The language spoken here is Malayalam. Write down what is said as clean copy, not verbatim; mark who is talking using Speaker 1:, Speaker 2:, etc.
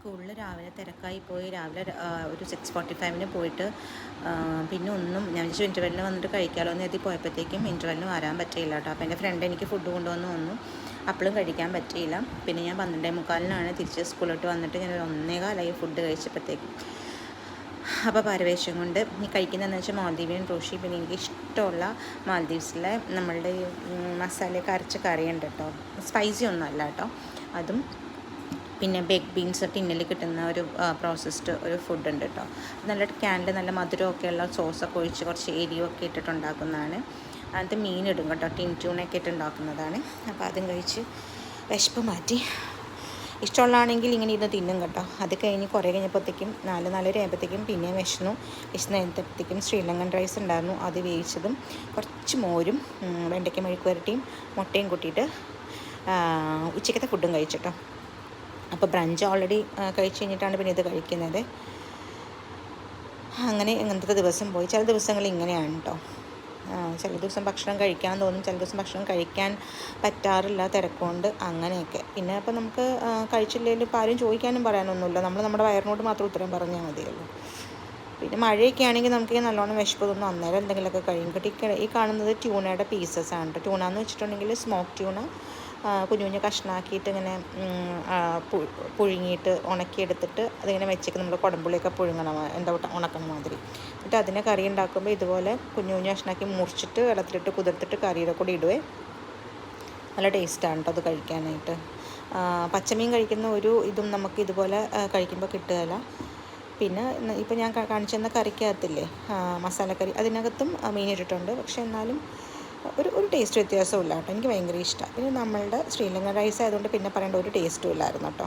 Speaker 1: സ്കൂളിൽ രാവിലെ തിരക്കായി പോയി. രാവിലെ ഒരു 6:45 പോയിട്ട് പിന്നെ ഒന്നും ഞാൻ വിളിച്ചു ഇൻ്റർവെല്ലിന് വന്നിട്ട് കഴിക്കാമല്ലോ എന്ന് എത്തി പോയപ്പോഴത്തേക്കും ഇൻ്റർവെല്ലിന് വരാൻ പറ്റിയില്ല കേട്ടോ. അപ്പോൾ എൻ്റെ ഫ്രണ്ട് എനിക്ക് ഫുഡ് കൊണ്ടുവന്ന് വന്നു. അപ്പോഴും കഴിക്കാൻ പറ്റിയില്ല. പിന്നെ ഞാൻ 12:45 തിരിച്ച് സ്കൂളിലോട്ട് വന്നിട്ട് ഞാൻ 1:15 ഫുഡ് കഴിച്ചപ്പോഴത്തേക്കും. അപ്പോൾ പരവേശം കൊണ്ട് ഈ കഴിക്കുന്നതെന്ന് വെച്ചാൽ മാൽദീവിയൻ റോഷി. പിന്നെ എനിക്ക് ഇഷ്ടമുള്ള മാൽദീവ്സിലെ നമ്മളുടെ മസാലയൊക്കെ അരച്ച കറിയുണ്ട് കേട്ടോ. സ്പൈസി ഒന്നും അല്ല കേട്ടോ. അതും പിന്നെ ബേക്ക് ബീൻസ് ടിന്നിൽ കിട്ടുന്ന ഒരു പ്രോസസ്ഡ് ഒരു ഫുഡ് ഉണ്ട് കേട്ടോ. നല്ല ക്യാനിൽ നല്ല മധുരമൊക്കെയുള്ള സോസൊക്കെ ഒഴിച്ച് കുറച്ച് എരിവൊക്കെ ഇട്ടിട്ടുണ്ടാക്കുന്നതാണ്. അതിനകത്ത് മീനിടും കേട്ടോ. ടിൻ ട്യൂണൊക്കെ ഇട്ടുണ്ടാക്കുന്നതാണ്. അപ്പോൾ അതും കഴിച്ച് വിശപ്പ് മാറ്റി. ഇഷ്ടമുള്ളതാണെങ്കിൽ ഇങ്ങനെ ഇരുന്ന് തിന്നും കേട്ടോ. അത് കഴിഞ്ഞ് കുറേ കഴിഞ്ഞപ്പോഴത്തേക്കും 4:30 ആയപ്പോഴത്തേക്കും പിന്നെയും വിശന്നപ്പോഴത്തേക്കും ശ്രീലങ്കൻ റൈസ് ഉണ്ടായിരുന്നു. അത് വേവിച്ചതും കുറച്ച് മോരും വെണ്ടയ്ക്ക മെഴുക്ക് വരട്ടിയും മുട്ടയും കൂട്ടിയിട്ട് ഉച്ചക്കത്തെ ഫുഡും കഴിച്ചിട്ടോ. അപ്പോൾ ബ്രഞ്ച് ഓൾറെഡി കഴിച്ച് കഴിഞ്ഞിട്ടാണ് പിന്നെ ഇത് കഴിക്കുന്നത്. അങ്ങനെ ഇങ്ങനത്തെ ദിവസം പോയി. ചില ദിവസങ്ങൾ ഇങ്ങനെയാണ് കേട്ടോ. ചില ദിവസം ഭക്ഷണം കഴിക്കാൻ തോന്നും, ചില ദിവസം ഭക്ഷണം കഴിക്കാൻ പറ്റാറില്ല തിരക്കുകൊണ്ട്, അങ്ങനെയൊക്കെ. പിന്നെ അപ്പോൾ നമുക്ക് കഴിച്ചില്ലെങ്കിൽ ഇപ്പോൾ ആരും ചോദിക്കാനും പറയാനൊന്നുമില്ല. നമ്മൾ നമ്മുടെ വയറിനോട് മാത്രം ഉത്തരം പറഞ്ഞാൽ മതിയല്ലോ. പിന്നെ മഴയൊക്കെ ആണെങ്കിൽ നമുക്ക് നല്ലോണം വിശപ്പ് തോന്നും. അന്നേരം എന്തെങ്കിലുമൊക്കെ കഴിയും. ഈ കാണുന്നത് ട്യൂണയുടെ പീസസ് ആണ് കേട്ടോ. ട്യൂണ എന്ന് വെച്ചിട്ടുണ്ടെങ്കിൽ സ്മോക്ക് ട്യൂണ കുഞ്ഞു കുഞ്ഞു കഷ്ണാക്കിയിട്ട് ഇങ്ങനെ പുഴുങ്ങിയിട്ട് ഉണക്കിയെടുത്തിട്ട് അതിങ്ങനെ വെച്ചേക്ക് നമ്മൾ കുടമ്പുളിയൊക്കെ പുഴുങ്ങണം, എന്താ ഉണക്കണ മാതിരി. എന്നിട്ട് അതിനെ കറി ഉണ്ടാക്കുമ്പോൾ ഇതുപോലെ കുഞ്ഞു കുഞ്ഞു കഷ്ണാക്കി മുറിച്ചിട്ട് വെള്ളത്തിലിട്ട് കുതിർത്തിട്ട് കറിയുടെ കൂടെ ഇടുവേ. നല്ല ടേസ്റ്റാണ് കേട്ടോ അത് കഴിക്കാനായിട്ട്. പച്ചമീൻ കഴിക്കുന്ന ഒരു ഇതും നമുക്ക് ഇതുപോലെ കഴിക്കുമ്പോൾ കിട്ടുകയില്ല. പിന്നെ ഇപ്പോൾ ഞാൻ കാണിച്ചെന്ന കറിക്കകത്തില്ലേ മസാലക്കറി, അതിനകത്തും മീൻ ഇട്ടിട്ടുണ്ട്. പക്ഷെ എന്നാലും ഒരു ടേസ്റ്റ് വ്യത്യാസവും ഇല്ല കേട്ടോ. എനിക്ക് ഭയങ്കര ഇഷ്ടമാണ്. പിന്നെ നമ്മളുടെ ശ്രീലങ്കൻ റൈസ് ആയതുകൊണ്ട് പിന്നെ പറയേണ്ട ഒരു ടേസ്റ്റും ഇല്ലായിരുന്നു കേട്ടോ.